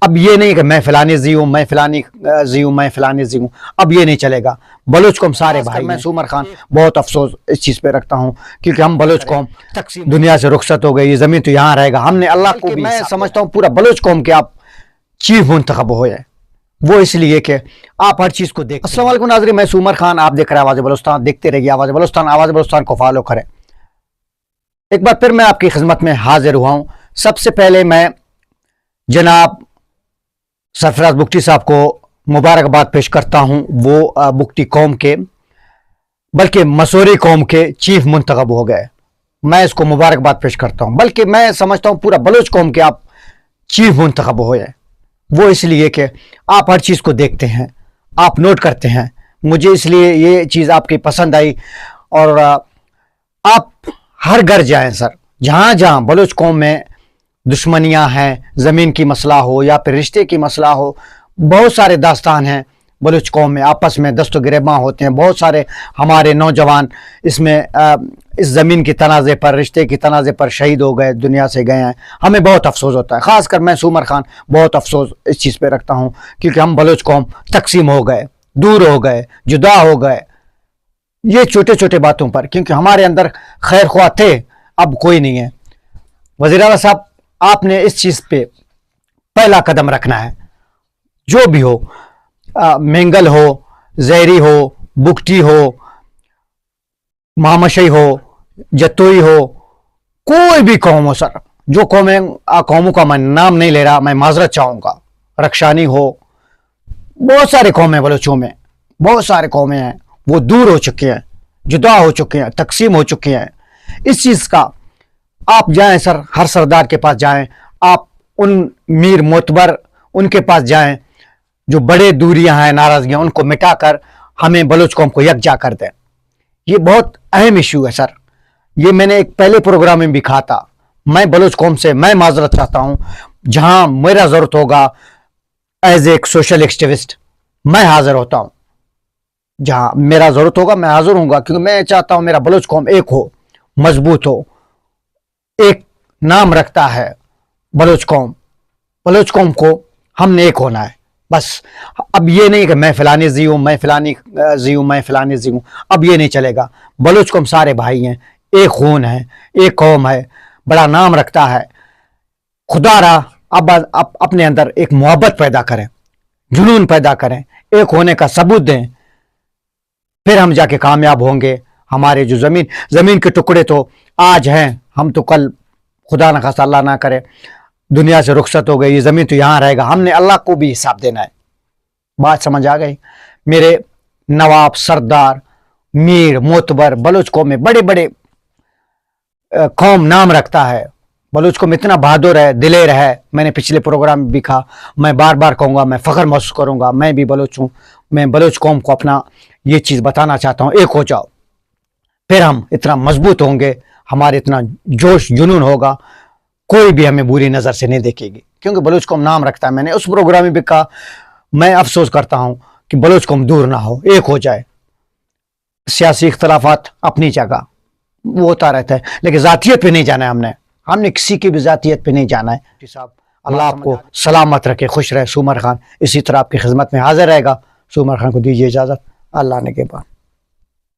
اب یہ نہیں کہ میں فلانی زی ہوں، میں فلانی زی ہوں، میں فلانی زی ہوں، اب یہ نہیں چلے گا۔ بلوچ قوم سارے بھائی، میں سومر خان بہت افسوس اس چیز پہ رکھتا ہوں، کیونکہ ہم بلوچ قوم دنیا سے رخصت ہو گئی، یہ زمین تو یہاں رہے گا۔ ہم نے اللہ کو بھی، میں سمجھتا ہوں پورا بلوچ قوم کے آپ چیف منتخب ہوئے، وہ اس لیے کہ آپ ہر چیز کو دیکھ۔ السلام علیکم ناظرین، میں سومر خان، آپ دیکھ رہے ہیں آواز بلوچستان، دیکھتے رہیے آواز بلوچستان، آواز بلوچستان کو فالو کریں۔ ایک بار پھر میں آپ کی خدمت میں حاضر ہوا ہوں۔ سب سے پہلے میں جناب سرفراز بگٹی صاحب کو مبارکباد پیش کرتا ہوں، وہ بگٹی قوم کے بلکہ مسوری قوم کے چیف منتخب ہو گئے، میں اس کو مبارکباد پیش کرتا ہوں۔ بلکہ میں سمجھتا ہوں پورا بلوچ قوم کے آپ چیف منتخب ہوئے، وہ اس لیے کہ آپ ہر چیز کو دیکھتے ہیں، آپ نوٹ کرتے ہیں۔ مجھے اس لیے یہ چیز آپ کی پسند آئی، اور آپ ہر گھر جائیں سر، جہاں جہاں بلوچ قوم میں دشمنیاں ہیں، زمین کی مسئلہ ہو یا پھر رشتے کی مسئلہ ہو، بہت سارے داستان ہیں بلوچ قوم میں، آپس میں دست و گریباں ہوتے ہیں، بہت سارے ہمارے نوجوان اس میں اس زمین کی تنازع پر، رشتے کی تنازع پر شہید ہو گئے، دنیا سے گئے ہیں۔ ہمیں بہت افسوس ہوتا ہے، خاص کر میں سومر خان بہت افسوس اس چیز پہ رکھتا ہوں، کیونکہ ہم بلوچ قوم تقسیم ہو گئے، دور ہو گئے، جدا ہو گئے، یہ چھوٹے چھوٹے باتوں پر، کیونکہ ہمارے اندر خیر خواہ تھے، اب کوئی نہیں ہے۔ وزیر اعلیٰ صاحب، آپ نے اس چیز پہ پہلا قدم رکھنا ہے، جو بھی ہو، مینگل ہو، زہری ہو، بگٹی ہو، مامشئی ہو، جتوئی ہو، کوئی بھی قوم ہو سر، جو قوموں کا میں نام نہیں لے رہا، میں معذرت چاہوں گا، رکشانی ہو، بہت سارے قومیں بلوچوں میں، بہت سارے قومیں ہیں، وہ دور ہو چکے ہیں، جدا ہو چکے ہیں، تقسیم ہو چکے ہیں۔ اس چیز کا آپ جائیں سر، ہر سردار کے پاس جائیں، آپ ان میر معتبر ان کے پاس جائیں جو بڑے دوریاں ہیں، ناراضگیاں، ان کو مٹا کر ہمیں بلوچ قوم کو یکجا کر دیں۔ یہ بہت اہم ایشو ہے سر، یہ میں نے ایک پہلے پروگرام میں بھی کہا تھا۔ میں بلوچ قوم سے میں معذرت چاہتا ہوں، جہاں میرا ضرورت ہوگا ایز ایک سوشل ایکٹیوسٹ میں حاضر ہوتا ہوں، جہاں میرا ضرورت ہوگا میں حاضر ہوں گا، کیونکہ میں چاہتا ہوں میرا بلوچ قوم ایک ہو، مضبوط ہو، ایک نام رکھتا ہے بلوچ قوم۔ بلوچ قوم کو ہم نے ایک ہونا ہے بس۔ اب یہ نہیں کہ میں فلانی زی ہوں، میں فلانی زی ہوں، میں فلانی زی ہوں، اب یہ نہیں چلے گا۔ بلوچ قوم سارے بھائی ہیں، ایک خون ہے، ایک قوم ہے، بڑا نام رکھتا ہے۔ خدا را اب اپنے اندر ایک محبت پیدا کریں، جنون پیدا کریں، ایک ہونے کا ثبوت دیں، پھر ہم جا کے کامیاب ہوں گے۔ ہمارے جو زمین کے ٹکڑے تو آج ہیں، ہم تو کل خدا نہ خواستہ اللہ نہ کرے دنیا سے رخصت ہو گئی، یہ زمین تو یہاں رہے گا۔ ہم نے اللہ کو بھی حساب دینا ہے۔ بات سمجھ آ گئی؟ میرے نواب، سردار، میر، معتبر بلوچ قوم میں بڑے بڑے قوم نام رکھتا ہے، بلوچ قوم اتنا بہادر ہے، دلیر ہے۔ میں نے پچھلے پروگرام میں بھی کہا، میں بار بار کہوں گا، میں فخر محسوس کروں گا، میں بھی بلوچ ہوں۔ میں بلوچ قوم کو اپنا یہ چیز بتانا چاہتا ہوں، ایک ہو جاؤ، پھر ہم اتنا مضبوط ہوں گے، ہمارے اتنا جوش جنون ہوگا، کوئی بھی ہمیں بری نظر سے نہیں دیکھے گی، کیونکہ بلوچ قوم نام رکھتا ہے۔ میں نے اس پروگرام میں بھی کہا، میں افسوس کرتا ہوں کہ بلوچ قوم دور نہ ہو، ایک ہو جائے۔ سیاسی اختلافات اپنی جگہ وہ ہوتا رہتا ہے، لیکن ذاتیت پہ نہیں جانا ہے۔ ہم نے کسی کی بھی ذاتیت پہ نہیں جانا ہے۔ اللہ آپ کو سلامت رکھے، خوش رہے۔ سومر خان اسی طرح آپ کی خدمت میں حاضر رہے گا۔ سومر خان کو دیجیے اجازت، اللہ نے کے بعد۔